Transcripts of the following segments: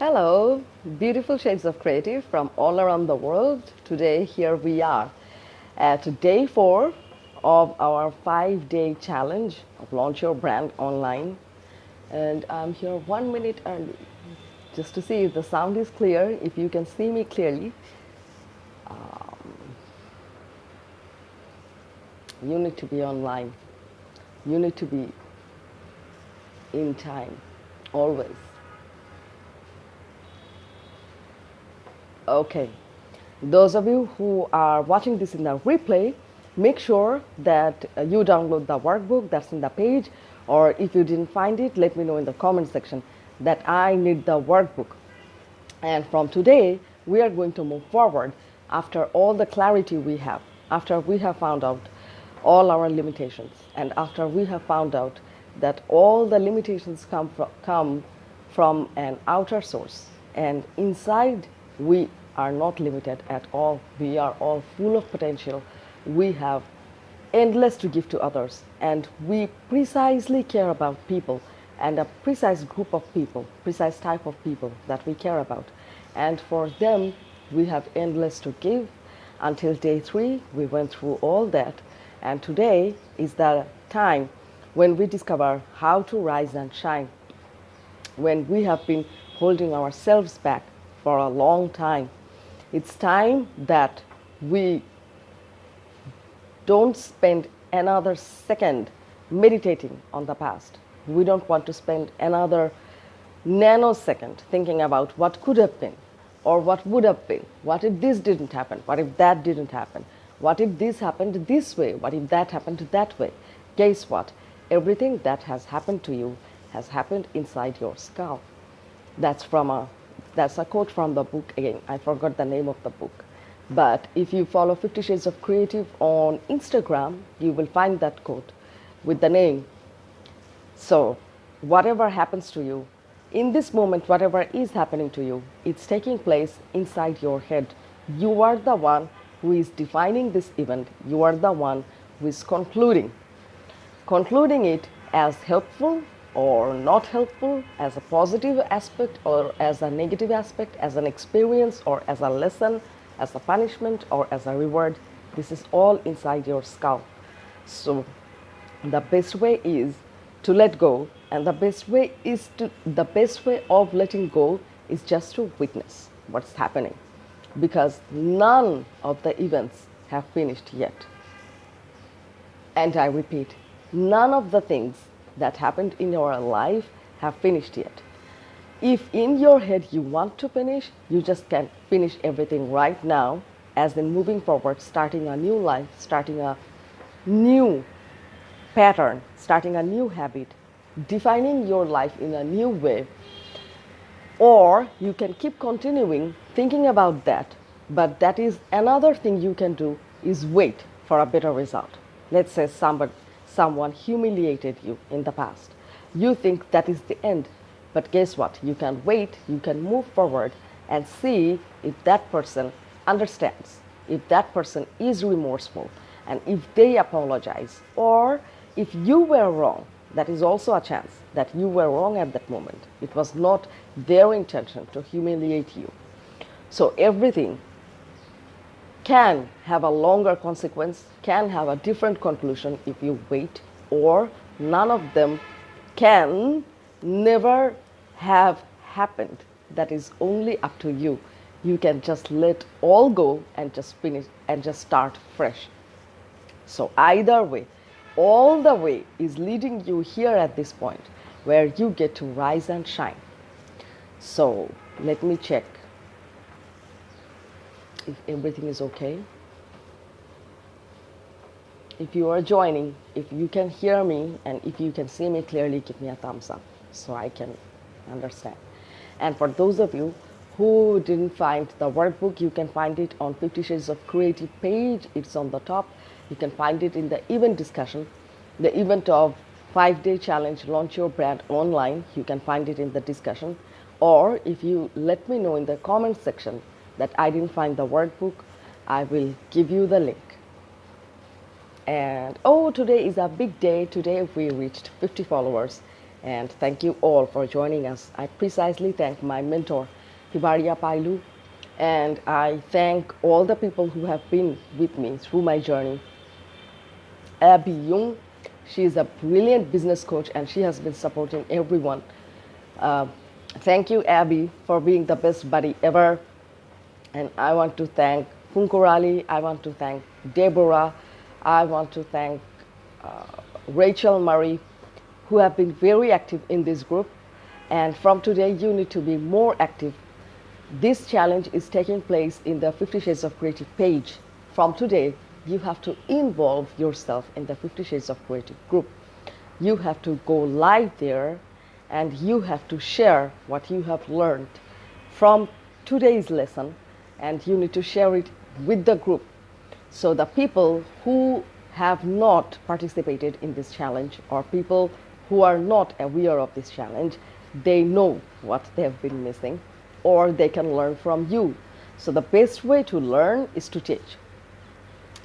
Hello, beautiful shades of creative from all around the world. Today, here we are at day 4 of our 5-day challenge of Launch Your Brand Online. And I'm here 1 minute early just to see if the sound is clear, if you can see me clearly. You need to be online. You need to be in time, always. Okay, those of you who are watching this in the replay, make sure that you download the workbook that's in the page, or if you didn't find it, let me know in the comment section that I need the workbook. And from today, we are going to move forward after all the clarity we have, after we have found out all our limitations, and after we have found out that all the limitations come from an outer source, and inside we are not limited at all. We are all full of potential. We have endless to give to others, and we precisely care about people and a precise group of people, precise type of people that we care about. And for them, we have endless to give. Until day 3, we went through all that. And today is the time when we discover how to rise and shine. When we have been holding ourselves back for a long time, it's time that we don't spend another second meditating on the past. We don't want to spend another nanosecond thinking about what could have been or what would have been. What if this didn't happen? What if that didn't happen? What if this happened this way? What if that happened that way? Guess what? Everything that has happened to you has happened inside your skull. That's a quote from the book. Again, I forgot the name of the book. But if you follow 50 Shades of Creative on Instagram, you will find that quote with the name. So whatever happens to you, in this moment, whatever is happening to you, it's taking place inside your head. You are the one who is defining this event. You are the one who is concluding it as helpful or not helpful, as a positive aspect or as a negative aspect, as an experience or as a lesson, as a punishment or as a reward. This is all inside your skull. So the best way is to let go, and the best way of letting go is just to witness what's happening, because none of the events have finished yet. And I repeat, none of the things that happened in your life have finished yet. If in your head you want to finish, you just can finish everything right now, as in moving forward, starting a new life, starting a new pattern, starting a new habit, defining your life in a new way. Or you can keep continuing thinking about that, but that is another thing you can do, is wait for a better result. Let's say someone humiliated you in the past. You think that is the end, but guess what? You can wait, you can move forward and see if that person understands, if that person is remorseful, and if they apologize, or if you were wrong. That is also a chance that you were wrong at that moment. It was not their intention to humiliate you. So everything can have a longer consequence, can have a different conclusion if you wait, or none of them can never have happened. That is only up to you. You can just let all go and just finish and just start fresh. So either way, all the way is leading you here at this point where you get to rise and shine. So let me check if everything is okay. If you are joining, if you can hear me and if you can see me clearly, give me a thumbs up so I can understand. And for those of you who didn't find the workbook, you can find it on 50 Shades of Creative page. It's on the top. You can find it in the event discussion, the event of 5-day challenge, Launch Your Brand Online. You can find it in the discussion. Or if you let me know in the comment section that I didn't find the workbook, I will give you the link. And oh, today is a big day. Today we reached 50 followers. And thank you all for joining us. I precisely thank my mentor, Tibaria Pailu, and I thank all the people who have been with me through my journey. Abby Jung, she is a brilliant business coach and she has been supporting everyone. Thank you, Abby, for being the best buddy ever. And I want to thank Funkurali, I want to thank Deborah, I want to thank Rachel Murray, who have been very active in this group. And from today, you need to be more active. This challenge is taking place in the 50 Shades of Creative page. From today, you have to involve yourself in the 50 Shades of Creative group. You have to go live there and you have to share what you have learned from today's lesson, and you need to share it with the group. So the people who have not participated in this challenge, or people who are not aware of this challenge, they know what they have been missing, or they can learn from you. So the best way to learn is to teach.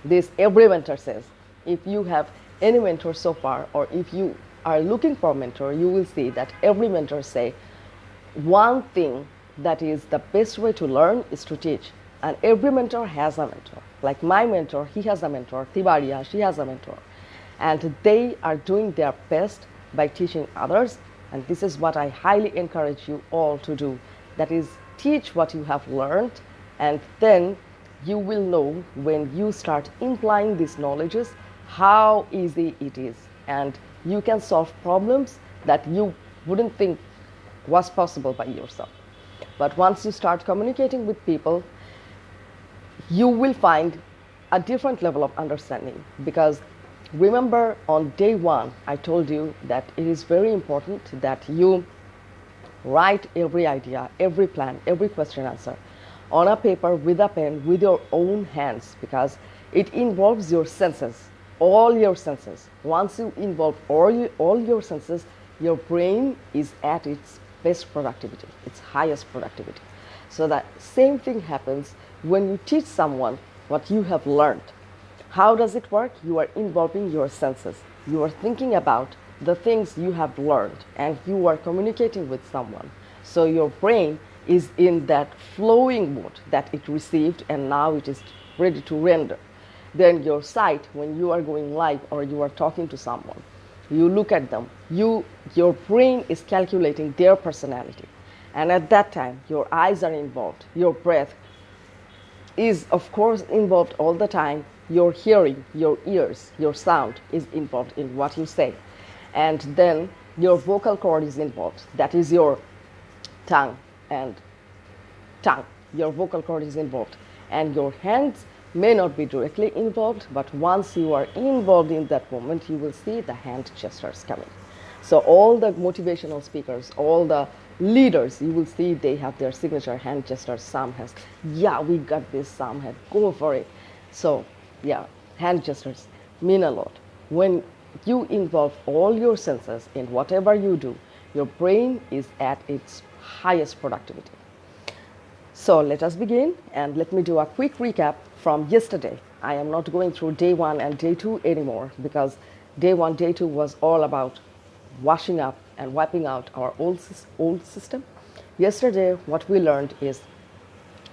This every mentor says. If you have any mentor so far, or if you are looking for a mentor, you will see that every mentor say one thing, that is the best way to learn is to teach. And every mentor has a mentor. Like my mentor, he has a mentor. Tibaria, she has a mentor. And they are doing their best by teaching others. And this is what I highly encourage you all to do. That is, teach what you have learned, and then you will know when you start implying these knowledges how easy it is. And you can solve problems that you wouldn't think was possible by yourself. But once you start communicating with people, you will find a different level of understanding. Because remember, on day one, I told you that it is very important that you write every idea, every plan, every question answer on a paper with a pen with your own hands, because it involves your senses, all your senses. Once you involve all your senses, your brain is at its best productivity, its highest productivity. So that same thing happens when you teach someone what you have learned. How does it work? You are involving your senses. You are thinking about the things you have learned and you are communicating with someone. So your brain is in that flowing mode that it received and now it is ready to render. Then your sight, when you are going live or you are talking to someone, you look at them, your brain is calculating their personality. And at that time, your eyes are involved. Your breath is, of course, involved all the time. Your hearing, your ears, your sound is involved in what you say. And then your vocal cord is involved. That is your tongue. Your vocal cord is involved. And your hands may not be directly involved, but once you are involved in that moment, you will see the hand gestures coming. So all the motivational speakers, all the leaders, you will see they have their signature hand gestures. Sam has, yeah, we got this, Sam had, go for it. So yeah, hand gestures mean a lot. When you involve all your senses in whatever you do, your brain is at its highest productivity. So let us begin, and let me do a quick recap from yesterday. I am not going through day one and day two anymore, because day one, day two was all about washing up and wiping out our old system. Yesterday, what we learned is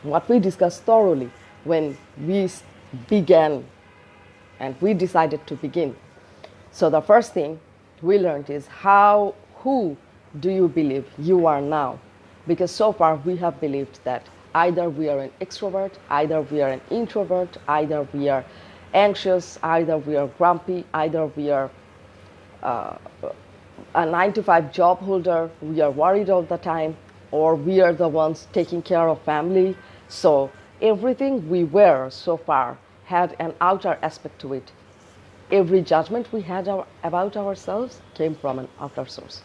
what we discussed thoroughly when we began and we decided to begin. So the first thing we learned is who do you believe you are now? Because so far we have believed that either we are an extrovert, either we are an introvert, either we are anxious, either we are grumpy, either we are a 9-to-5 job holder, we are worried all the time, or we are the ones taking care of family. So everything we were so far had an outer aspect to it. Every judgment we had about ourselves came from an outer source.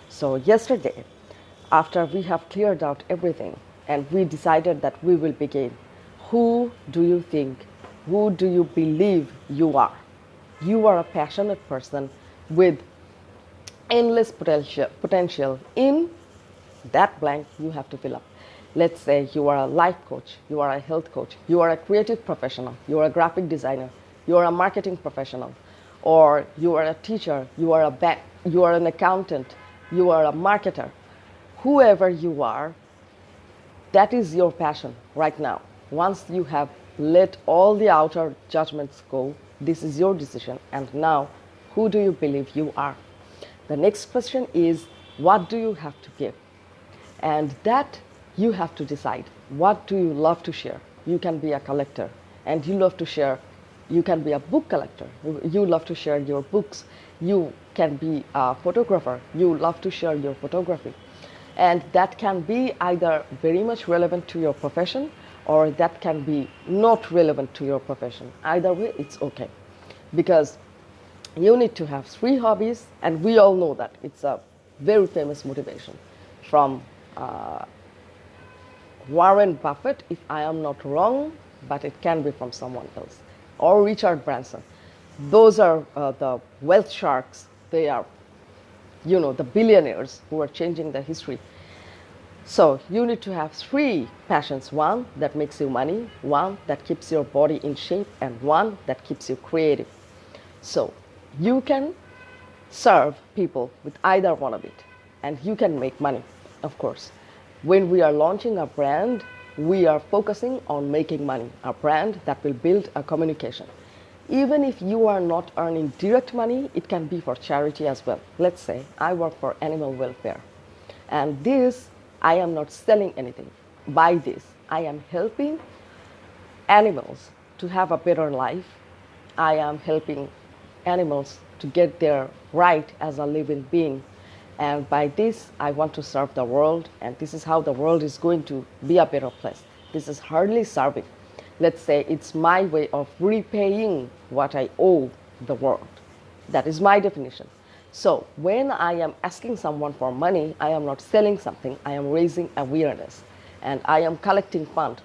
So yesterday, after we have cleared out everything and we decided that we will begin, who do you think, who do you believe you are? You are a passionate person with endless potential in that blank you have to fill up. Let's say you are a life coach, you are a health coach, you are a creative professional, you are a graphic designer, you are a marketing professional, or you are a teacher, you are an accountant, you are a marketer, whoever you are, that is your passion right now. Once you have let all the outer judgments go, this is your decision. And now, who do you believe you are? The next question is, what do you have to give? And that you have to decide. What do you love to share? You can be a collector and you love to share. You can be a book collector. You love to share your books. You can be a photographer. You love to share your photography. And that can be either very much relevant to your profession or that can be not relevant to your profession. Either way, it's okay. Because you need to have 3 hobbies, and we all know that. It's a very famous motivation from Warren Buffett, if I am not wrong, but it can be from someone else, or Richard Branson. Those are the wealth sharks. They are, the billionaires who are changing the history. So you need to have 3 passions. 1 that makes you money, 1 that keeps your body in shape, and 1 that keeps you creative. So you can serve people with either one of it, and you can make money, of course. When we are launching a brand, we are focusing on making money, a brand that will build a communication. Even if you are not earning direct money, it can be for charity as well. Let's say I work for animal welfare, and this, I am not selling anything. By this, I am helping animals to have a better life. I am helping animals to get their right as a living being. And by this, I want to serve the world, and this is how the world is going to be a better place. This is hardly serving. Let's say it's my way of repaying what I owe the world. That is my definition. So when I am asking someone for money, I am not selling something, I am raising awareness, and I am collecting funds.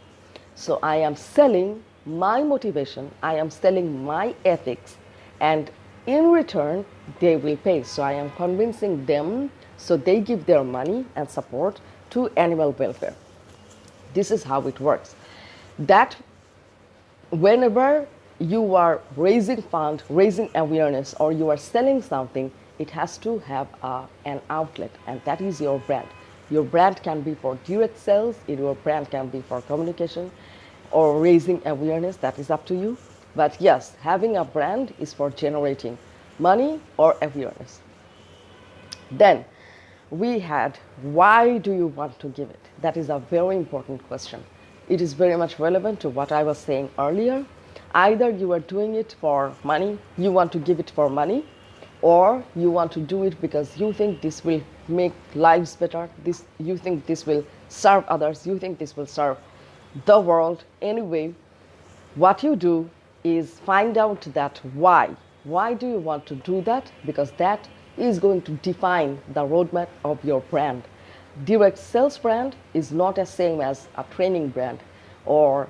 So I am selling my motivation, I am selling my ethics, and in return, they will pay. So I am convincing them, so they give their money and support to animal welfare. This is how it works. That whenever you are raising funds, raising awareness, or you are selling something, it has to have an outlet, and that is your brand. Your brand can be for direct sales, your brand can be for communication or raising awareness, that is up to you. But yes, having a brand is for generating money or awareness. Then we had, why do you want to give it? That is a very important question. It is very much relevant to what I was saying earlier. Either you are doing it for money, you want to give it for money, or you want to do it because you think this will make lives better, you think this will serve others, you think this will serve the world. Anyway, what you do is find out that why. Why do you want to do that? Because that is going to define the roadmap of your brand. Direct sales brand is not the same as a training brand or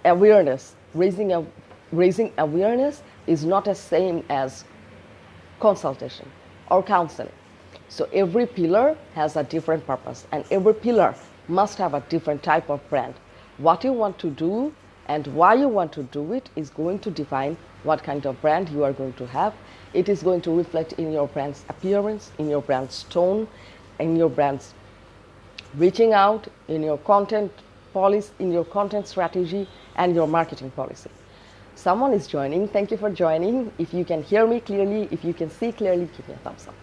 awareness. Raising awareness is not the same as consultation or counseling. So every pillar has a different purpose, and every pillar must have a different type of brand. What you want to do and why you want to do it is going to define what kind of brand you are going to have. It is going to reflect in your brand's appearance, in your brand's tone, in your brand's reaching out, in your content policy, in your content strategy, and your marketing policy. Someone is joining. Thank you for joining. If you can hear me clearly, if you can see clearly, give me a thumbs up.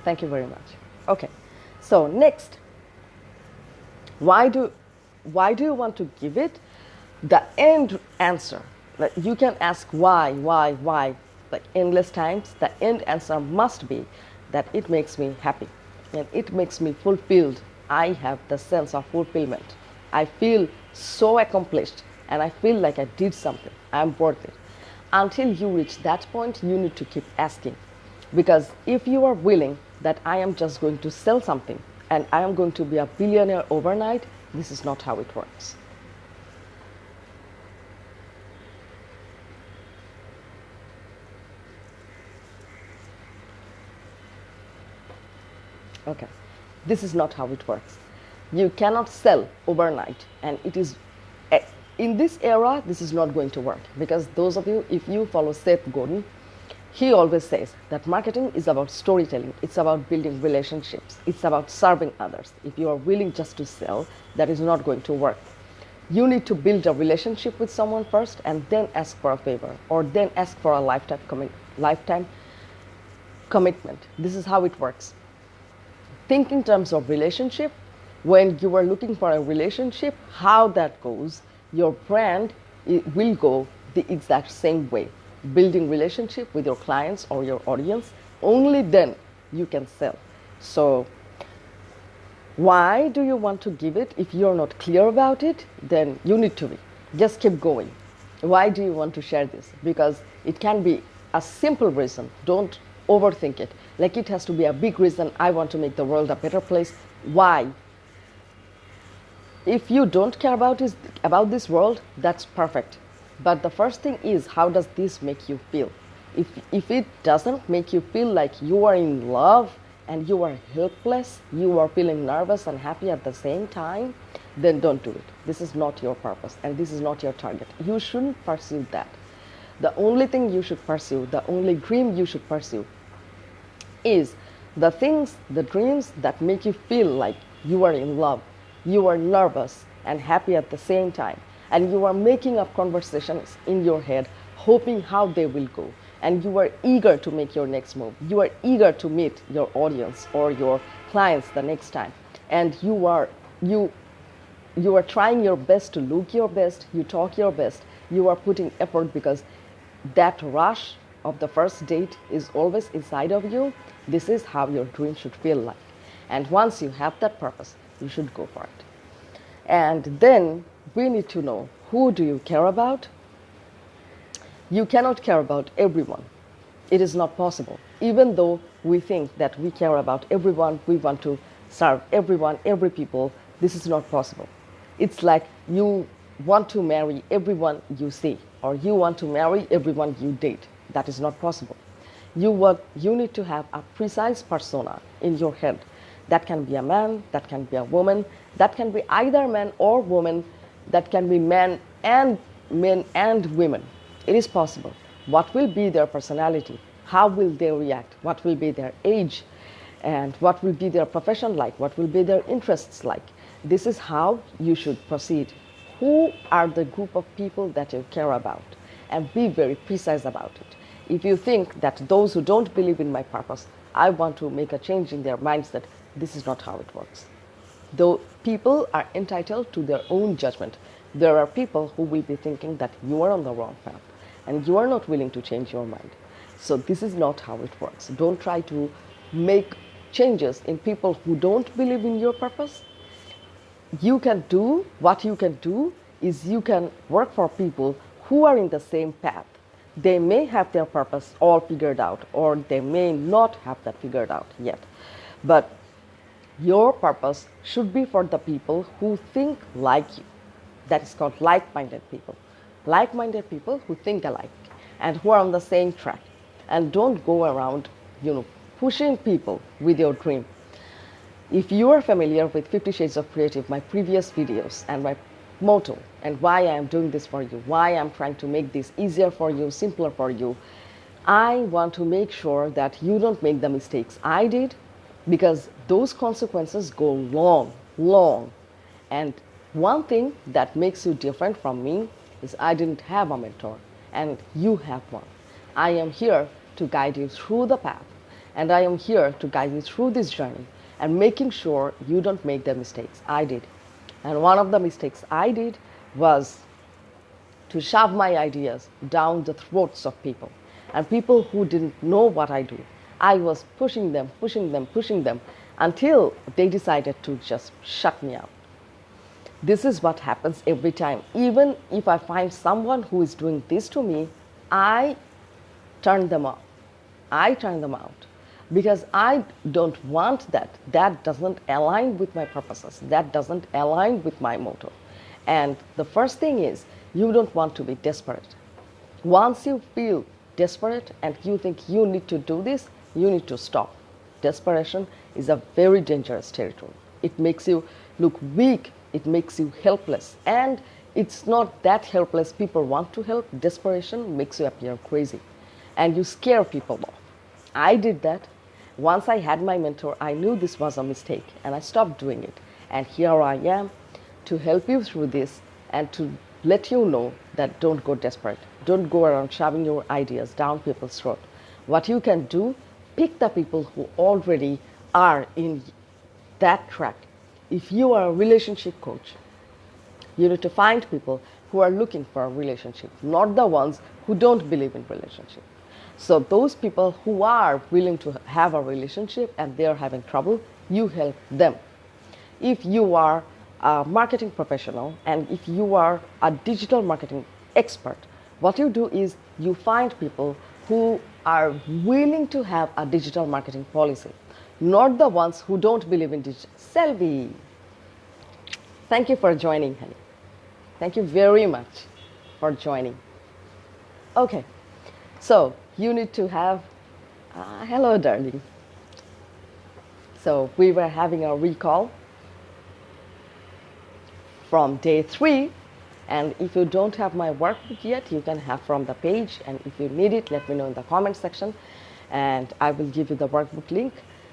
Thank you very much. Okay. So next, why do you want to give it? The end answer. Like you can ask why, like endless times. The end answer must be that it makes me happy and it makes me fulfilled. I have the sense of fulfillment. I feel so accomplished and I feel like I did something. I'm worth it. Until you reach that point, you need to keep asking. Because if you are willing that I am just going to sell something and I am going to be a billionaire overnight, this is not how it works. Okay, this is not how it works. You cannot sell overnight, and it is in this era, this is not going to work, because those of you, if you follow Seth Godin, He always says that marketing is about storytelling, it's about building relationships, it's about serving others. If you are willing just to sell, that is not going to work. You need to build a relationship with someone first and then ask for a favor, or then ask for a lifetime commitment. This is how it works. Think in terms of relationship. When you are looking for a relationship, how that goes, your brand will go the exact same way. Building relationship with your clients or your audience, only then you can sell. So why do you want to give it? If you're not clear about it, then you need to be. Just keep going. Why do you want to share this? Because it can be a simple reason. Don't overthink it. Like it has to be a big reason. I want to make the world a better place. Why? If you don't care about this world, that's perfect. But the first thing is, how does this make you feel? If it doesn't make you feel like you are in love and you are helpless, you are feeling nervous and happy at the same time, then don't do it. This is not your purpose and this is not your target. You shouldn't pursue that. The only thing you should pursue, the only dream you should pursue is the things, the dreams that make you feel like you are in love, you are nervous and happy at the same time, and you are making up conversations in your head, hoping how they will go, and you are eager to make your next move. You are eager to meet your audience or your clients the next time, and you are trying your best to look your best, you talk your best, you are putting effort because that rush of the first date is always inside of you. This is how your dream should feel like. And once you have that purpose, you should go for it. And then we need to know, who do you care about? You cannot care about everyone. It is not possible. Even though we think that we care about everyone, we want to serve everyone, every people, this is not possible. It's like you want to marry everyone you see, or you want to marry everyone you date. That is not possible. You need to have a precise persona in your head. That can be a man, that can be a woman, that can be either man or woman, that can be men and women. It is possible. What will be their personality? How will they react? What will be their age? And what will be their profession like? What will be their interests like? This is how you should proceed. Who are the group of people that you care about? And be very precise about it. If you think that those who don't believe in my purpose, I want to make a change in their minds, that this is not how it works. Though people are entitled to their own judgment, there are people who will be thinking that you are on the wrong path and you are not willing to change your mind. So this is not how it works. Don't try to make changes in people who don't believe in your purpose. What you can do is you can work for people who are in the same path. They may have their purpose all figured out, or they may not have that figured out yet. But your purpose should be for the people who think like you. That is called like-minded people. Like-minded people who think alike and who are on the same track. And don't go around, pushing people with your dream. If you are familiar with 50 Shades of Creative, my previous videos, and my motto, and why I am doing this for you, why I'm trying to make this easier for you, simpler for you, I want to make sure that you don't make the mistakes I did, because those consequences go long, long. And one thing that makes you different from me is I didn't have a mentor, and you have one. I am here to guide you through the path, and I am here to guide you through this journey and making sure you don't make the mistakes I did. And one of the mistakes I did was to shove my ideas down the throats of people, and people who didn't know what I do. I was pushing them until they decided to just shut me out. This is what happens every time. Even if I find someone who is doing this to me, I turn them off. I turn them out because I don't want that. That doesn't align with my purposes. That doesn't align with my motto. And the first thing is, you don't want to be desperate. Once you feel desperate and you think you need to do this, you need to stop. Desperation is a very dangerous territory. It makes you look weak. It makes you helpless. And it's not that helpless people want to help. Desperation makes you appear crazy. and you scare people off. I did that. Once I had my mentor, I knew this was a mistake and I stopped doing it. And here I am to help you through this and to let you know that don't go desperate. Don't go around shoving your ideas down people's throat. What you can do, pick the people who already are in that track. If you are a relationship coach, you need to find people who are looking for a relationship, not the ones who don't believe in relationship. So those people who are willing to have a relationship and they are having trouble, you help them. If you are a marketing professional and if you are a digital marketing expert, what you do is you find people who are willing to have a digital marketing policy, not the ones who don't believe in digital. Selvi, thank you for joining, honey. Thank you very much for joining. Okay, so you need to have, hello darling. So we were having a recall from day 3, and if you don't have my workbook yet, you can have from the page, and if you need it, let me know in the comment section and I will give you the workbook link.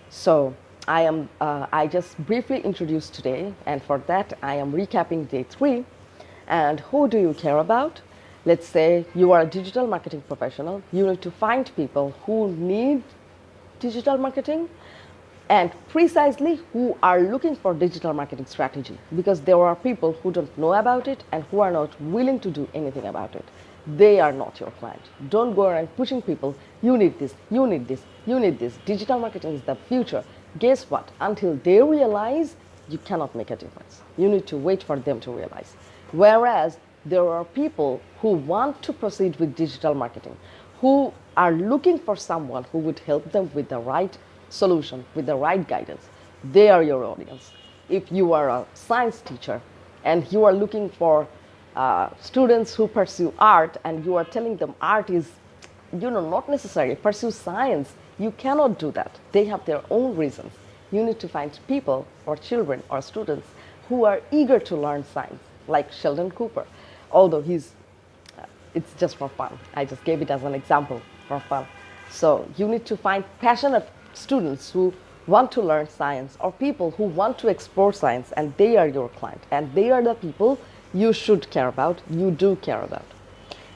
So I just briefly introduced today, and for that I am recapping day 3. And who do you care about? Let's say you are a digital marketing professional. You need to find people who need digital marketing and precisely who are looking for digital marketing strategy, because there are people who don't know about it and who are not willing to do anything about it. They are not your client. Don't go around pushing people, you need this, you need this, you need this. Digital marketing is the future. Guess what? Until they realize, you cannot make a difference. You need to wait for them to realize. Whereas there are people who want to proceed with digital marketing, who are looking for someone who would help them with the right solution, with the right guidance. They are your audience. If you are a science teacher and you are looking for students who pursue art and you are telling them art is, not necessary, pursue science, you cannot do that. They have their own reasons. You need to find people or children or students who are eager to learn science, like Sheldon Cooper, although it's just for fun. I just gave it as an example for fun. So you need to find passionate students who want to learn science, or people who want to explore science, and they are your client, and they are the people you should care about, you do care about.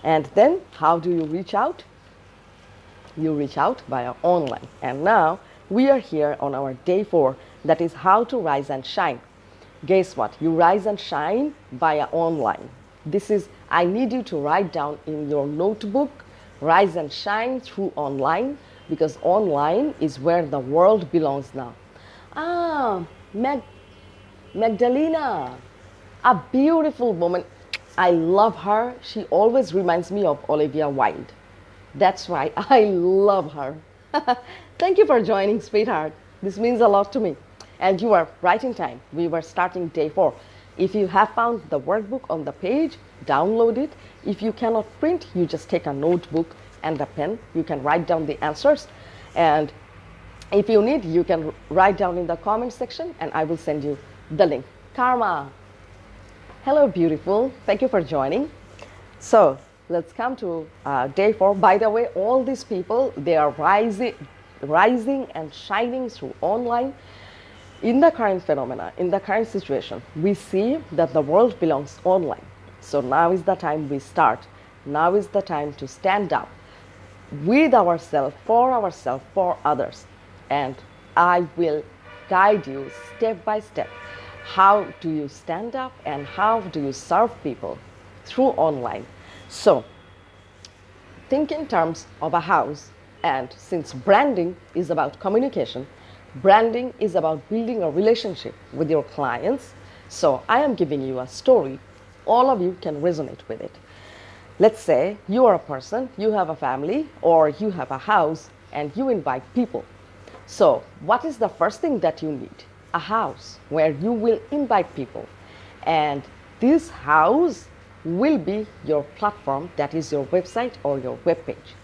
And then how do you reach out? You reach out via online. And now we are here on our day 4, that is how to rise and shine. Guess what? You rise and shine via online. I need you to write down in your notebook, rise and shine through online, because online is where the world belongs now. Magdalena, a beautiful woman. I love her. She always reminds me of Olivia Wilde. That's right, I love her. Thank you for joining, sweetheart. This means a lot to me. And you are right in time. We were starting day 4. If you have found the workbook on the page, download it. If you cannot print, you just take a notebook and a pen. You can write down the answers. And if you need, you can write down in the comment section and I will send you the link. Karma. Hello, beautiful. Thank you for joining. So let's come to day 4. By the way, all these people, they are rising and shining through online. In the current phenomena, in the current situation, we see that the world belongs online. So now is the time we start. Now is the time to stand up with ourselves, for others. And I will guide you step by step. How do you stand up and how do you serve people through online? So think in terms of a house, and since branding is about communication, branding is about building a relationship with your clients. So I am giving you a story. All of you can resonate with it. Let's say you are a person, you have a family, or you have a house and you invite people. So what is the first thing that you need? A house where you will invite people. And this house will be your platform, that is your website or your web page.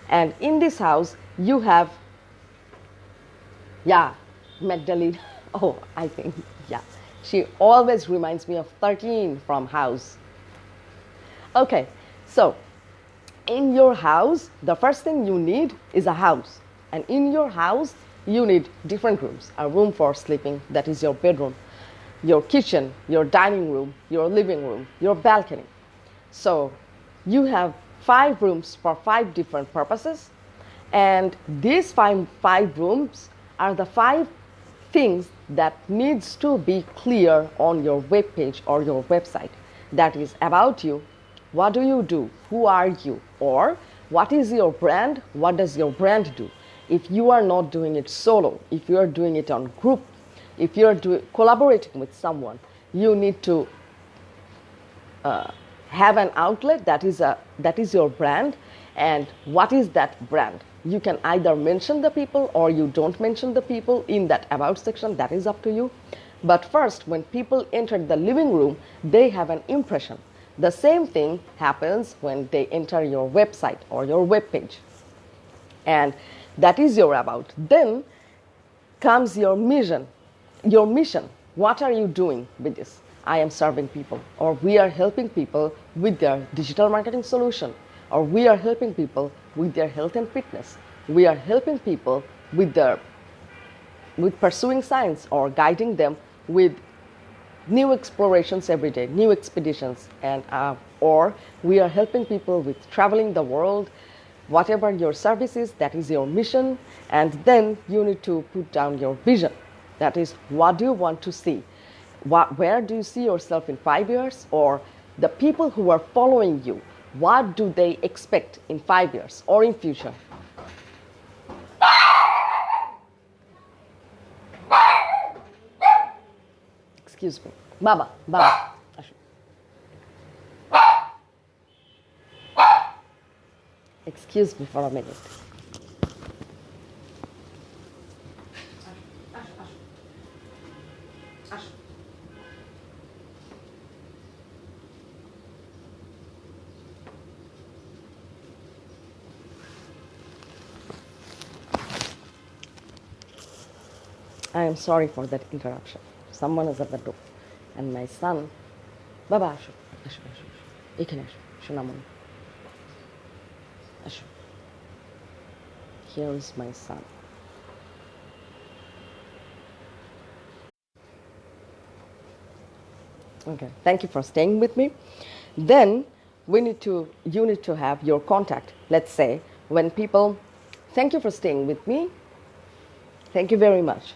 And in this house, you have, Magdalene. Oh, I think, she always reminds me of 13 from House. Okay, so in your house, the first thing you need is a house. And in your house, you need different rooms. A room for sleeping, that is your bedroom, your kitchen, your dining room, your living room, your balcony. So you have 5 rooms for 5 different purposes. And these five rooms are the 5 things that needs to be clear on your web page or your website. That is about you. What do you do? Who are you? Or what is your brand? What does your brand do? If you are not doing it solo, if you are doing it on group, if you are collaborating with someone, you need to have an outlet that is your brand. And what is that brand? You can either mention the people or you don't mention the people in that about section. That is up to you. But first, when people enter the living room, they have an impression. The same thing happens when they enter your website or your web page. And that is your about. Then comes your mission. Your mission. What are you doing with this? I am serving people, or we are helping people with their digital marketing solution, or we are helping people with their health and fitness. We are helping people with pursuing science, or guiding them with new explorations every day, new expeditions, and or we are helping people with traveling the world. Whatever your service is, that is your mission. And then you need to put down your vision. That is, what do you want to see? Where do you see yourself in 5 years? Or the people who are following you, what do they expect in 5 years or in future? Excuse me. Baba. Excuse me for a minute. I am sorry for that interruption. Someone is at the door. And my son, Baba, asho. Ekhane asho. Shonamoni. Asho. Here is my son. Okay, thank you for staying with me. Then you need to have your contact. Let's say when people, thank you for staying with me. Thank you very much.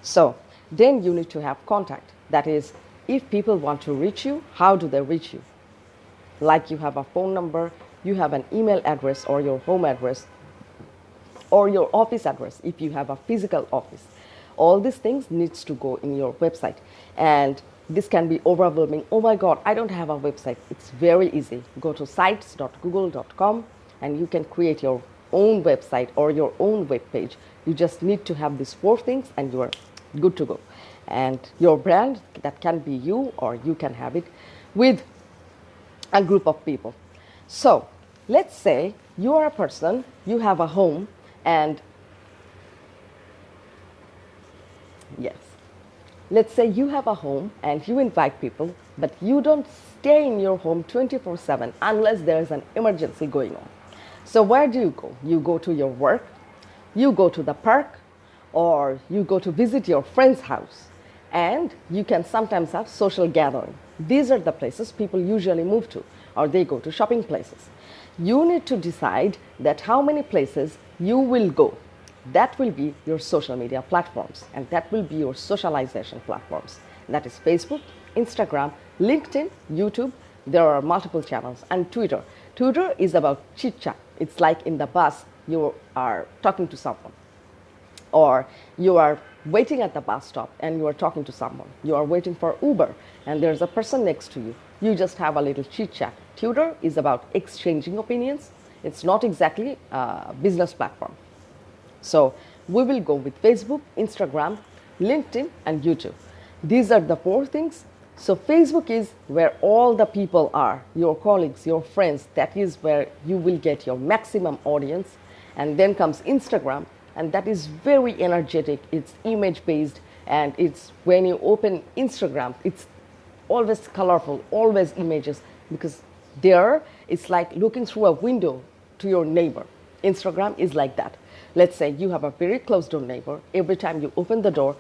So then you need to have contact. That is, if people want to reach you, how do they reach you? Like you have a phone number, you have an email address or your home address or your office address if you have a physical office. All these things needs to go in your website. And this can be overwhelming. Oh my God, I don't have a website. It's very easy. Go to sites.google.com and you can create your own website or your own web page. You just need to have these 4 things and you are good to go. And your brand, that can be you, or you can have it with a group of people. So let's say you are a person, you have a home, and yes, let's say you have a home and you invite people, but you don't stay in your home 24/7 unless there is an emergency going on. So where do you go? You go to your work, you go to the park, or you go to visit your friend's house, and you can sometimes have social gathering. These are the places people usually move to, or they go to shopping places. You need to decide that how many places you will go. That will be your social media platforms, and that will be your socialization platforms. That is Facebook, Instagram, LinkedIn, YouTube. There are multiple channels, and Twitter. Twitter is about chit chat. It's like in the bus, you are talking to someone, or you are waiting at the bus stop and you are talking to someone. You are waiting for Uber and there's a person next to you. You just have a little chit chat. Twitter is about exchanging opinions. It's not exactly a business platform. So we will go with Facebook, Instagram, LinkedIn, and YouTube. These are the 4 things. So Facebook is where all the people are, your colleagues, your friends. That is where you will get your maximum audience. And then comes Instagram, and that is very energetic. It's image based, and it's when you open Instagram, it's always colorful, always images, because there it's like looking through a window to your neighbor. Instagram is like that. Let's say you have a very close door neighbor. Every time you open the door,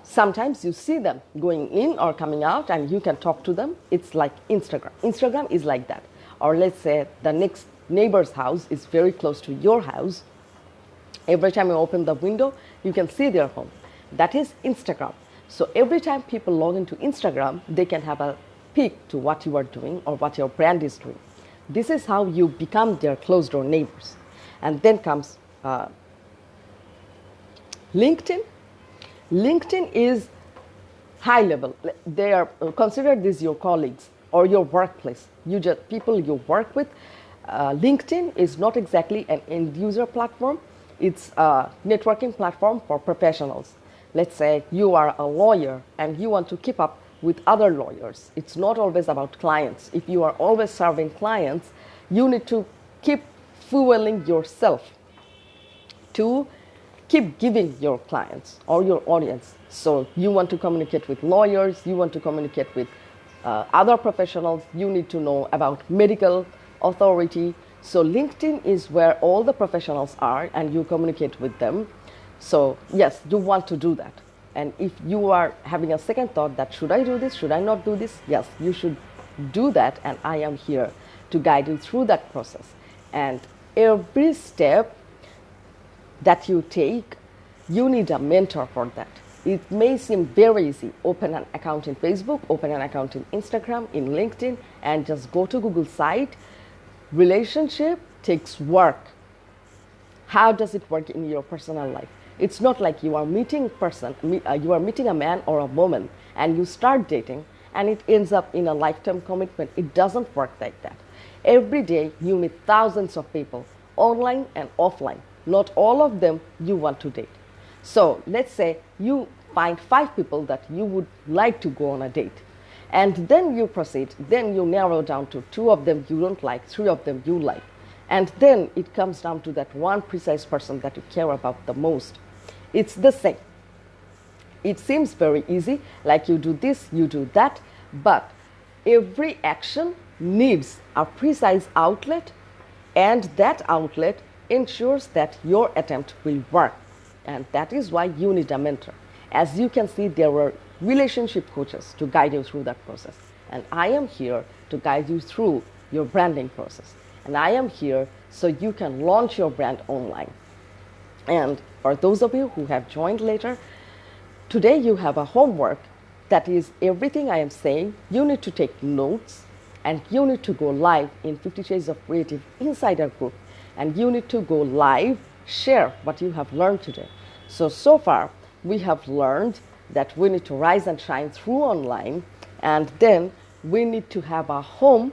sometimes you see them going in or coming out and you can talk to them. It's like Instagram. Instagram is like that. Or let's say the next neighbor's house is very close to your house. Every time you open the window, you can see their home. That is Instagram. So every time people log into Instagram, they can have a peek to what you are doing or what your brand is doing. This is how you become their closed door neighbors. And then comes LinkedIn. LinkedIn is high level. They are consider these your colleagues or your workplace. People you work with. LinkedIn is not exactly an end user platform. It's a networking platform for professionals. Let's say you are a lawyer and you want to keep up with other lawyers. It's not always about clients. If you are always serving clients, you need to keep fueling yourself to keep giving your clients or your audience. So you want to communicate with lawyers, you want to communicate with other professionals, you need to know about medical authority. So LinkedIn is where all the professionals are and you communicate with them. So yes, you want to do that. And if you are having a second thought that should I do this, should I not do this? Yes, you should do that, and I am here to guide you through that process. And every step that you take, you need a mentor for that. It may seem very easy. Open an account in Facebook, open an account in Instagram, in LinkedIn, and just go to Google site. Relationship takes work. How does it work in your personal life? It's not like you are meeting a man or a woman and you start dating and it ends up in a lifetime commitment. It doesn't work like that. Every day you meet thousands of people, online and offline. Not all of them you want to date. So let's say you find 5 people that you would like to go on a date. And then you proceed, then you narrow down to 2 of them you don't like, 3 of them you like. And then it comes down to that one precise person that you care about the most. It's the same. It seems very easy, like you do this, you do that, but every action needs a precise outlet, and that outlet ensures that your attempt will work. And that is why you need a mentor. As you can see, there were relationship coaches to guide you through that process. And I am here to guide you through your branding process. And I am here so you can launch your brand online. And for those of you who have joined later, today you have a homework that is everything I am saying. You need to take notes and you need to go live in 50 Shades of Creative Insider Group. And you need to go live, share what you have learned today. So far, we have learned that we need to rise and shine through online, and then we need to have a home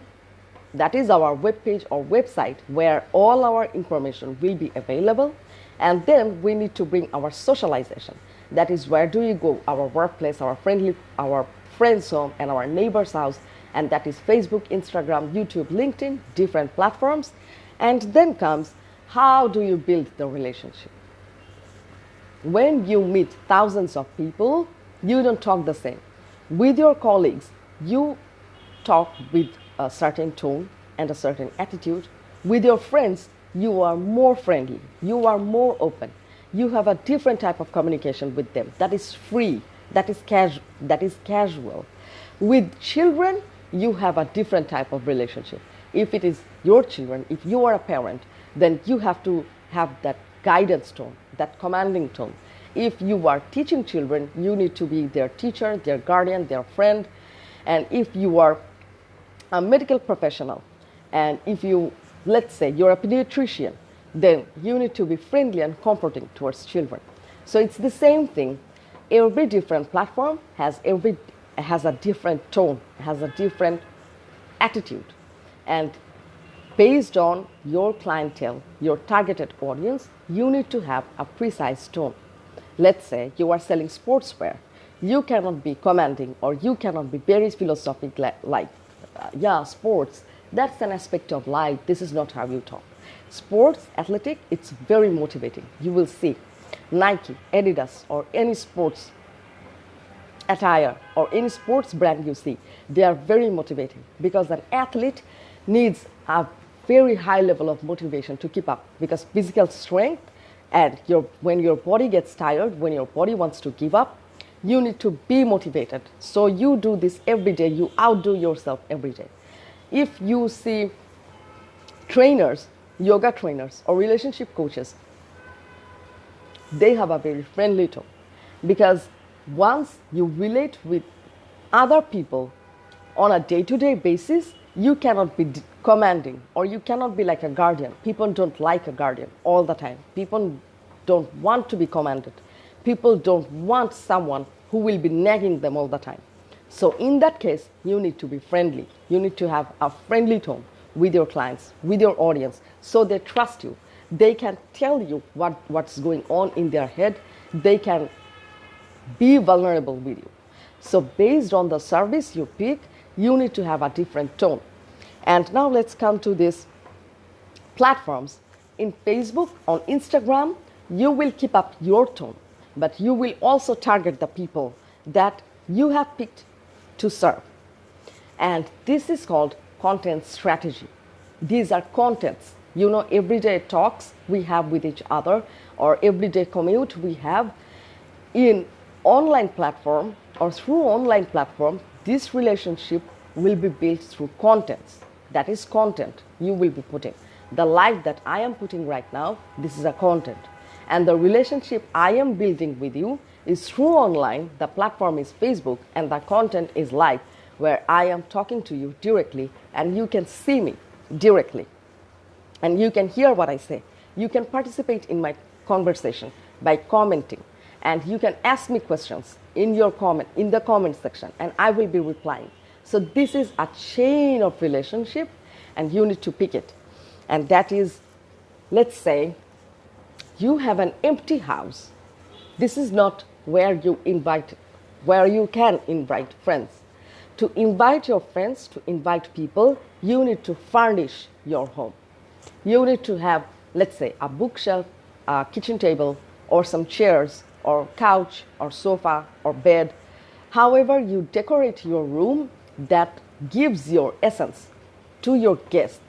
that is our webpage or website where all our information will be available. And then we need to bring our socialization. That is, where do you go? Our workplace, our friend's home, and our neighbor's house. And that is Facebook, Instagram, YouTube, LinkedIn, different platforms. And then comes, how do you build the relationship? When you meet thousands of people, you don't talk the same. With your colleagues, you talk with a certain tone and a certain attitude. With your friends, you are more friendly, you are more open. You have a different type of communication with them that is free, that is casual. With children, you have a different type of relationship. If it is your children, if you are a parent, then you have to have that guidance tone, that commanding tone. If you are teaching children, you need to be their teacher, their guardian, their friend. And if you are a medical professional, and if you, let's say, you're a pediatrician, then you need to be friendly and comforting towards children. So it's the same thing. Every different platform has a different tone, has a different attitude. And based on your clientele, your targeted audience, you need to have a precise tone. Let's say you are selling sportswear. You cannot be commanding, or you cannot be very philosophical like sports, that's an aspect of life. This is not how you talk. Sports, athletic, it's very motivating. You will see Nike, Adidas, or any sports attire or any sports brand you see, they are very motivating, because an athlete needs a very high level of motivation to keep up, because physical strength and when your body gets tired, when your body wants to give up, you need to be motivated. So you do this every day, you outdo yourself every day. If you see trainers, yoga trainers or relationship coaches, they have a very friendly tone, because once you relate with other people on a day-to-day basis, you cannot be commanding, or you cannot be like a guardian. People don't like a guardian all the time. People don't want to be commanded. People don't want someone who will be nagging them all the time. So in that case, you need to be friendly. You need to have a friendly tone with your clients, with your audience, so they trust you. They can tell you what's going on in their head. They can be vulnerable with you. So based on the service you pick, you need to have a different tone. And now let's come to these platforms. In Facebook, on Instagram, you will keep up your tone, but you will also target the people that you have picked to serve. And this is called content strategy. These are contents, everyday talks we have with each other, or everyday commute we have in online platform or through online platform. This relationship will be built through contents. That is content you will be putting. The life that I am putting right now, this is a content. And the relationship I am building with you is through online. The platform is Facebook, and the content is live, where I am talking to you directly, and you can see me directly. And you can hear what I say. You can participate in my conversation by commenting, and you can ask me questions in the comment section, and I will be replying. So this is a chain of relationship, and you need to pick it. And that is, let's say you have an empty house. This is not where you can invite friends. To invite your friends, to invite people, you need to furnish your home. You need to have, let's say, a bookshelf, a kitchen table, or some chairs, or couch, or sofa, or bed. However you decorate your room, that gives your essence to your guests.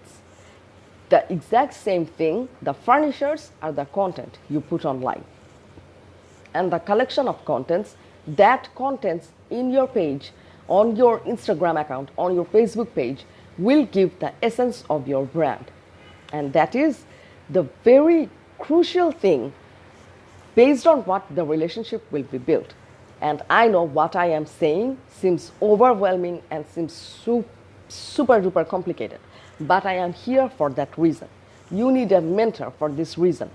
The exact same thing, the furnitures are the content you put online. And the collection of contents, that contents in your page, on your Instagram account, on your Facebook page, will give the essence of your brand. And that is the very crucial thing based on what the relationship will be built. And I know what I am saying seems overwhelming and seems super duper complicated, but I am here for that reason. You need a mentor for this reason.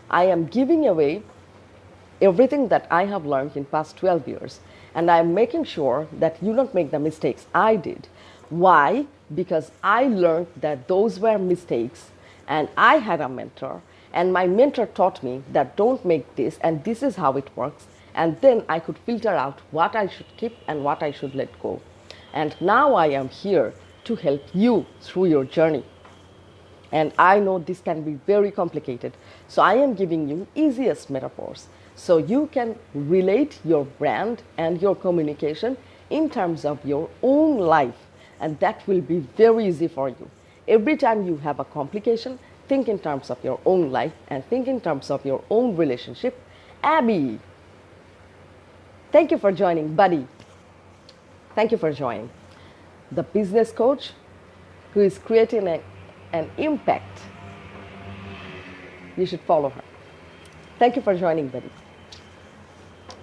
I am giving away everything that I have learned in past 12 years, and I am making sure that you don't make the mistakes I did. Why? Because I learned that those were mistakes, and I had a mentor, and my mentor taught me that don't make this, and this is how it works. And then I could filter out what I should keep and what I should let go. And now I am here to help you through your journey. And I know this can be very complicated. So I am giving you easiest metaphors, so you can relate your brand and your communication in terms of your own life. And that will be very easy for you. Every time you have a complication, think in terms of your own life and think in terms of your own relationship. Abby, thank you for joining, buddy. Thank you for joining. The business coach who is creating an impact. You should follow her. Thank you for joining, buddy.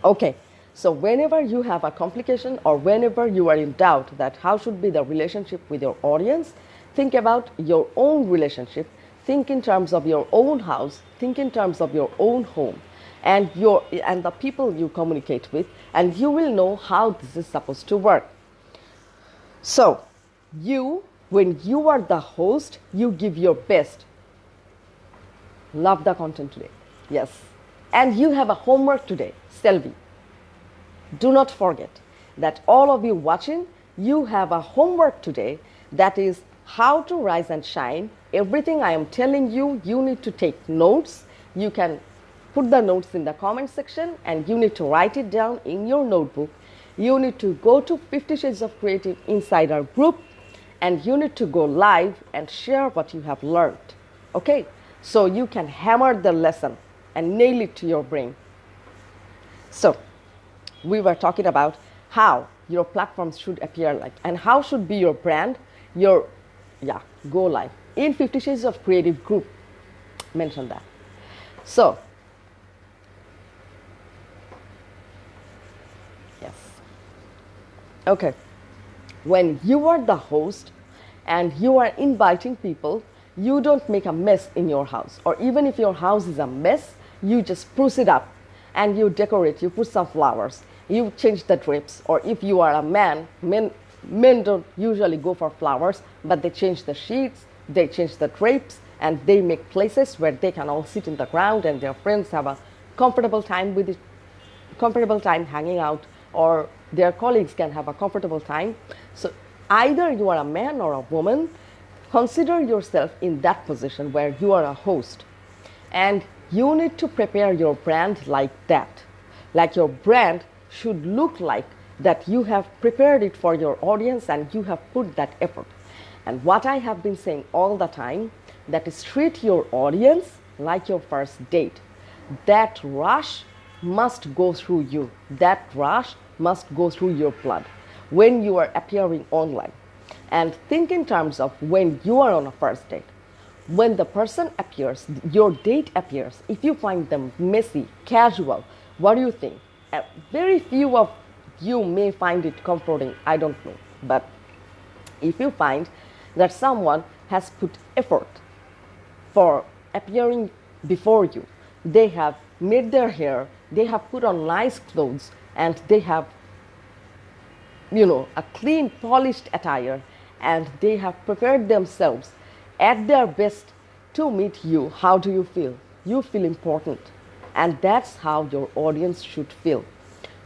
Okay, so whenever you have a complication or whenever you are in doubt that how should be the relationship with your audience, think about your own relationship. Think in terms of your own house. Think in terms of your own home. And the people you communicate with, and you will know how this is supposed to work. So, when you are the host, you give your best. Love the content today. Yes. And you have a homework today, Selvi. Do not forget that all of you watching, you have a homework today, that is how to rise and shine. Everything I am telling you, you need to take notes. You can put the notes in the comment section, and you need to write it down in your notebook. You need to go to 50 Shades of Creative Insider group and you need to go live and share what you have learned. Okay? So you can hammer the lesson and nail it to your brain. So we were talking about how your platforms should appear like and how should be your brand, your go live. In 50 Shades of Creative group mention that. So yes. Okay. When you are the host and you are inviting people, you don't make a mess in your house. Or even if your house is a mess, you just spruce it up and you decorate, you put some flowers, you change the drapes. Or if you are a man, men don't usually go for flowers, but they change the sheets, they change the drapes, and they make places where they can all sit in the ground and their friends have a comfortable time with it, comfortable time hanging out, or their colleagues can have a comfortable time. So either you are a man or a woman, consider yourself in that position where you are a host. And you need to prepare your brand like that. Like your brand should look like that you have prepared it for your audience and you have put that effort. And what I have been saying all the time, that is treat your audience like your first date. That rush must go through you. That rush must go through your blood when you are appearing online. And think in terms of when you are on a first date. When the person appears, your date appears, if you find them messy, casual, what do you think? Very few of you may find it comforting, I don't know. But if you find that someone has put effort for appearing before you, they have made their hair, they have put on nice clothes, and they have, a clean, polished attire, and they have prepared themselves at their best to meet you, how do you feel? You feel important. And that's how your audience should feel.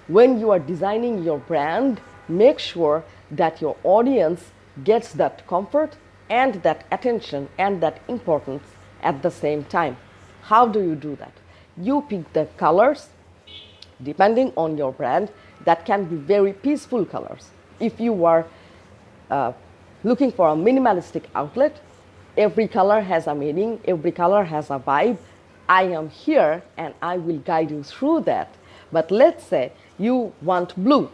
When you are designing your brand, make sure that your audience gets that comfort and that attention and that importance at the same time. How do you do that? You pick the colors, depending on your brand, that can be very peaceful colors. If you are looking for a minimalistic outlet, every color has a meaning, every color has a vibe. I am here and I will guide you through that. But let's say you want blue.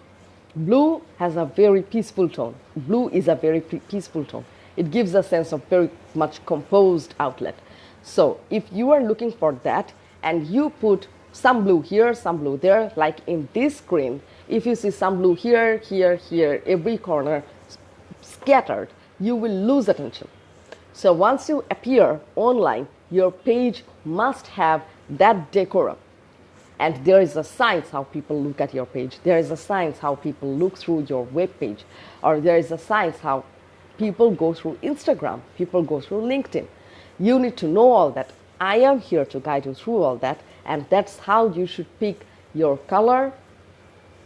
Blue has a very peaceful tone. Blue is a very peaceful tone. It gives a sense of very much composed outlet. So if you are looking for that and you put some blue here, some blue there, like in this screen, if you see some blue here, here, here, every corner scattered, you will lose attention. So once you appear online, your page must have that decorum. And there is a science how people look at your page. There is a science how people look through your web page. Or there is a science how people go through Instagram, people go through LinkedIn. You need to know all that. I am here to guide you through all that. And that's how you should pick your color.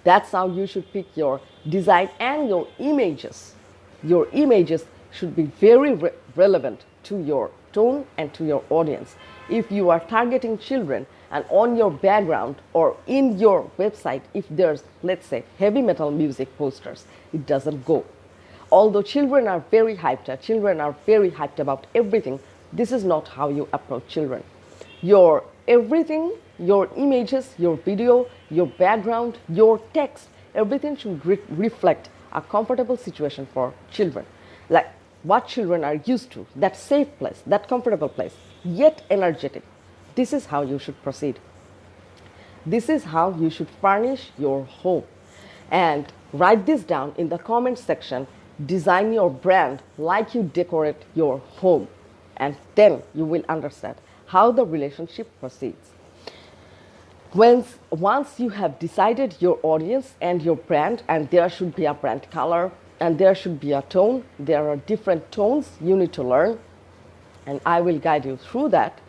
That's how you should pick your design and your images. Your images should be very relevant to your tone and to your audience. If you are targeting children and on your background or in your website, if there's, let's say, heavy metal music posters, it doesn't go. Although children are very hyped about everything, this is not how you approach children. Your everything, your images, your video, your background, your text, everything should reflect a comfortable situation for children. Like what children are used to, that safe place, that comfortable place, yet energetic. This is how you should proceed. This is how you should furnish your home. And write this down in the comment section. Design your brand like you decorate your home. And then you will understand how the relationship proceeds. Once you have decided your audience and your brand, and there should be a brand color, and there should be a tone, there are different tones you need to learn, and I will guide you through that.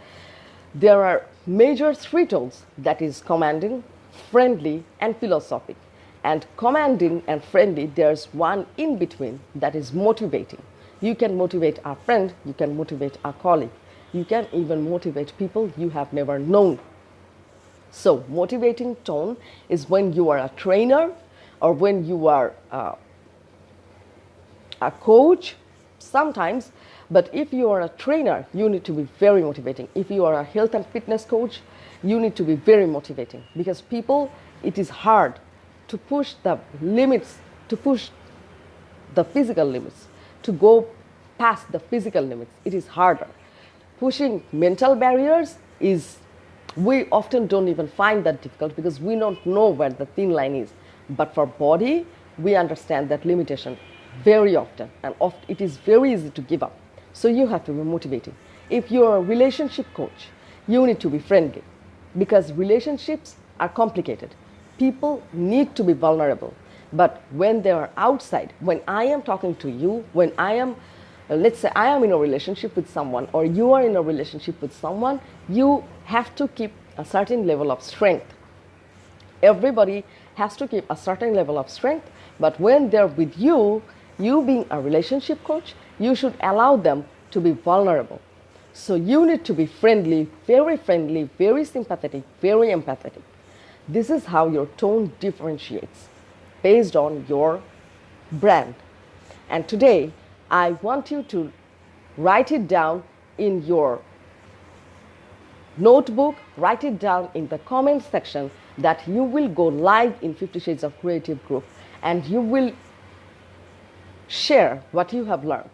There are major three tones, that is commanding, friendly, and philosophic. And commanding and friendly, there's one in between that is motivating. You can motivate a friend, you can motivate a colleague, you can even motivate people you have never known. So motivating tone is when you are a trainer or when you are a coach sometimes. But if you are a trainer, you need to be very motivating. If you are a health and fitness coach, you need to be very motivating, because people, it is hard to push the limits, to push the physical limits, to go past the physical limits. It is harder. Pushing mental barriers is, we often don't even find that difficult because we don't know where the thin line is. But for body, we understand that limitation very often, and it is very easy to give up. So you have to be motivating. If you're a relationship coach, you need to be friendly, because relationships are complicated. People need to be vulnerable. But when they are outside, when I am talking to you, when I am, let's say I am in a relationship with someone, or you are in a relationship with someone, you have to keep a certain level of strength. Everybody has to keep a certain level of strength, but when they're with you, you being a relationship coach, you should allow them to be vulnerable. So you need to be friendly, very sympathetic, very empathetic. This is how your tone differentiates based on your brand. And today, I want you to write it down in your notebook, write it down in the comment section, that you will go live in 50 Shades of Creative group and you will share what you have learned.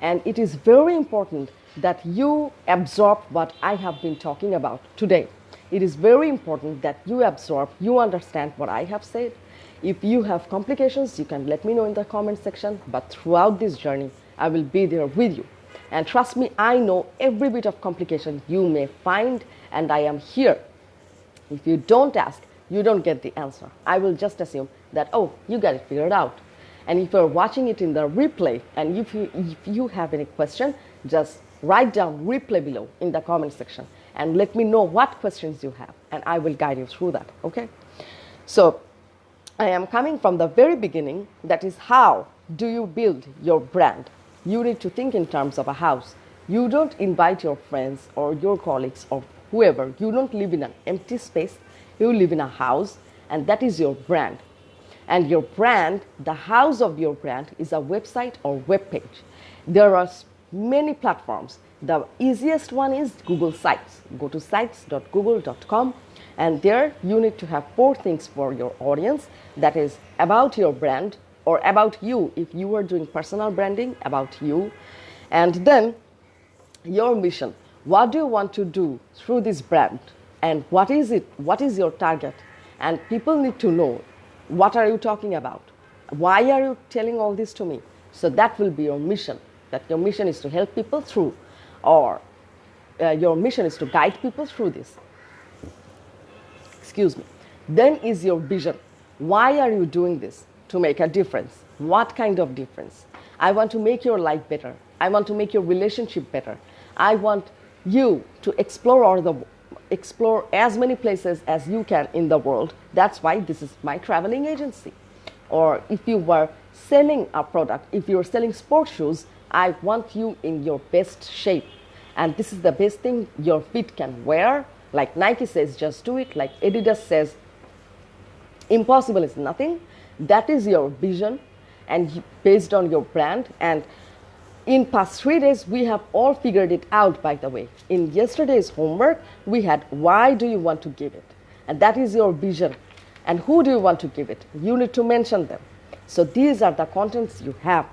And it is very important that you absorb what I have been talking about today. It is very important that you absorb, you understand what I have said. If you have complications, you can let me know in the comment section, but throughout this journey, I will be there with you. And trust me, I know every bit of complication you may find, and I am here. If you don't ask, you don't get the answer. I will just assume that, oh, you got it figured out. And if you're watching it in the replay, and if you have any question, just write down replay below in the comment section and let me know what questions you have, and I will guide you through that, okay? So I am coming from the very beginning, that is, how do you build your brand? You need to think in terms of a house. You don't invite your friends or your colleagues or whoever. You don't live in an empty space. You live in a house, and that is your brand. And your brand, the house of your brand, is a website or web page. There are many platforms. The easiest one is Google Sites. Go to sites.google.com, and there you need to have 4 things for your audience. That is about your brand, or about you if you are doing personal branding, about you. And then your mission. What do you want to do through this brand? And what is it? What is your target? And people need to know, what are you talking about? Why are you telling all this to me? So that will be your mission. That your mission is to help people through, or your mission is to guide people through this. Excuse me. Then is your vision. Why are you doing this? To make a difference. What kind of difference? I want to make your life better. I want to make your relationship better. I want you to explore as many places as you can in the world. That's why this is my traveling agency. Or if you were selling a product, if you're selling sports shoes, I want you in your best shape. And this is the best thing your feet can wear. Like Nike says, just do it. Like Adidas says, impossible is nothing. That is your vision, and based on your brand. And in past 3 days, we have all figured it out, by the way. In yesterday's homework, we had, why do you want to give it? And that is your vision. And who do you want to give it? You need to mention them. So these are the contents you have.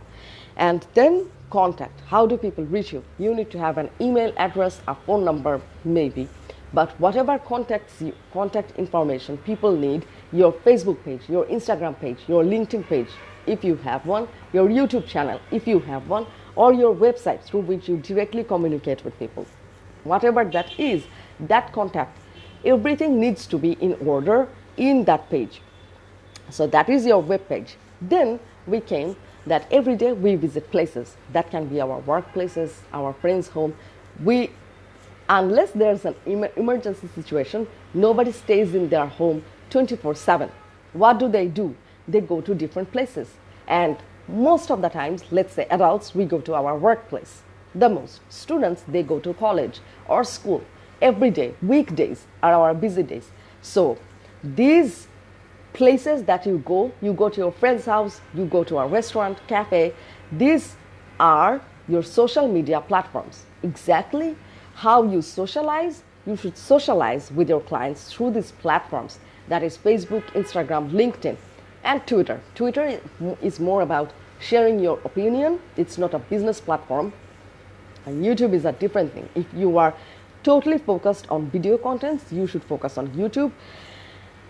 And then contact. How do people reach you? You need to have an email address, a phone number, maybe. But whatever contact information people need, your Facebook page, your Instagram page, your LinkedIn page, if you have one, your YouTube channel, if you have one, or your website through which you directly communicate with people. Whatever that is, that contact, everything needs to be in order in that page. So that is your web page. Then we came that every day we visit places. That can be our workplaces, our friends' home. Unless there's an emergency situation, nobody stays in their home 24/7. What do? They go to different places. And most of the times, let's say adults, we go to our workplace. The most. Students, they go to college or school. Every day, weekdays are our busy days. So these places that you go to your friend's house, you go to a restaurant, cafe, these are your social media platforms. Exactly how you socialize, you should socialize with your clients through these platforms, that is Facebook, Instagram, LinkedIn, and Twitter. Twitter is more about sharing your opinion. It's not a business platform. And YouTube is a different thing. If you are totally focused on video contents, you should focus on YouTube.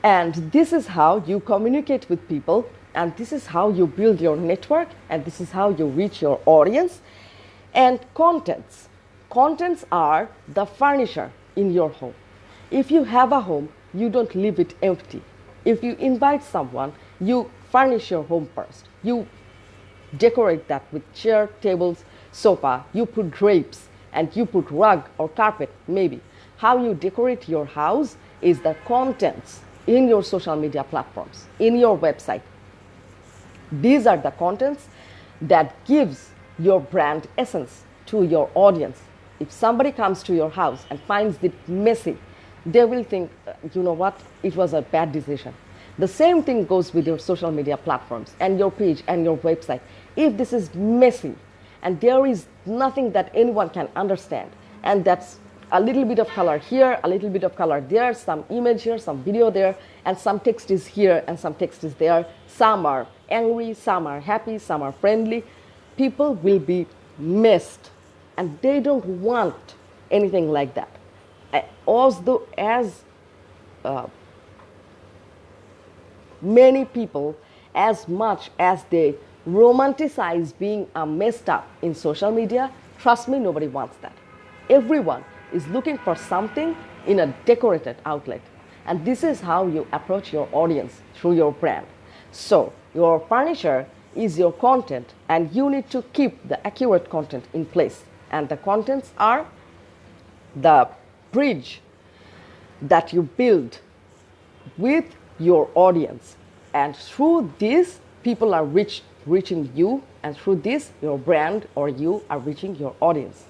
And this is how you communicate with people, and this is how you build your network, and this is how you reach your audience. And contents. Contents are the furniture in your home. If you have a home, you don't leave it empty. If you invite someone, you furnish your home first. You decorate that with chair, tables, sofa. You put drapes, and you put rug or carpet, maybe. How you decorate your house is the contents in your social media platforms, in your website. These are the contents that gives your brand essence to your audience. If somebody comes to your house and finds it messy, they will think, you know what, it was a bad decision. The same thing goes with your social media platforms and your page and your website. If this is messy and there is nothing that anyone can understand, and that's a little bit of color here, a little bit of color there, some image here, some video there, and some text is here and some text is there. Some are angry, some are happy, some are friendly. People will be messed, and they don't want anything like that. As many people, as much as they romanticize being messed up in social media, trust me, nobody wants that. Everyone is looking for something in a decorated outlet. And this is how you approach your audience through your brand. So your furniture is your content, and you need to keep the accurate content in place. And the contents are the bridge that you build with your audience. And through this, people are reaching you, and through this, your brand or you are reaching your audience.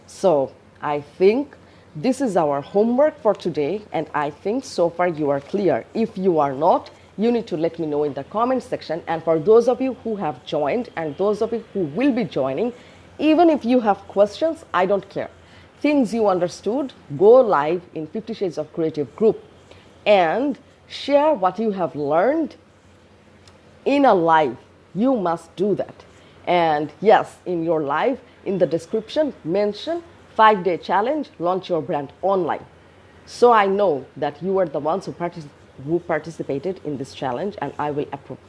So I think this is our homework for today, and I think so far you are clear. If you are not, you need to let me know in the comment section. And for those of you who have joined and those of you who will be joining, even if you have questions, I don't care. Things you understood, go live in 50 Shades of Creative group and share what you have learned in a live. You must do that. And yes, in your live, in the description, mention 5-day challenge, launch your brand online. So I know that you are the ones who participated in this challenge, and I will approve.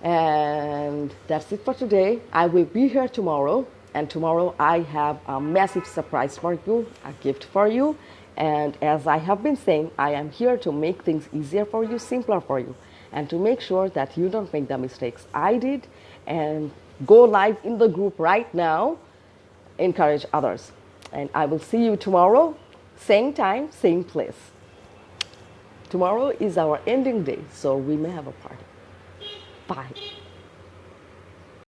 And that's it for today. I will be here tomorrow, and tomorrow I have a massive surprise for you, a gift for you. And as I have been saying, I am here to make things easier for you, simpler for you, and to make sure that you don't make the mistakes I did. And go live in the group right now. Encourage others. And I will see you tomorrow, same time, same place. Tomorrow is our ending day, so we may have a party. Bye.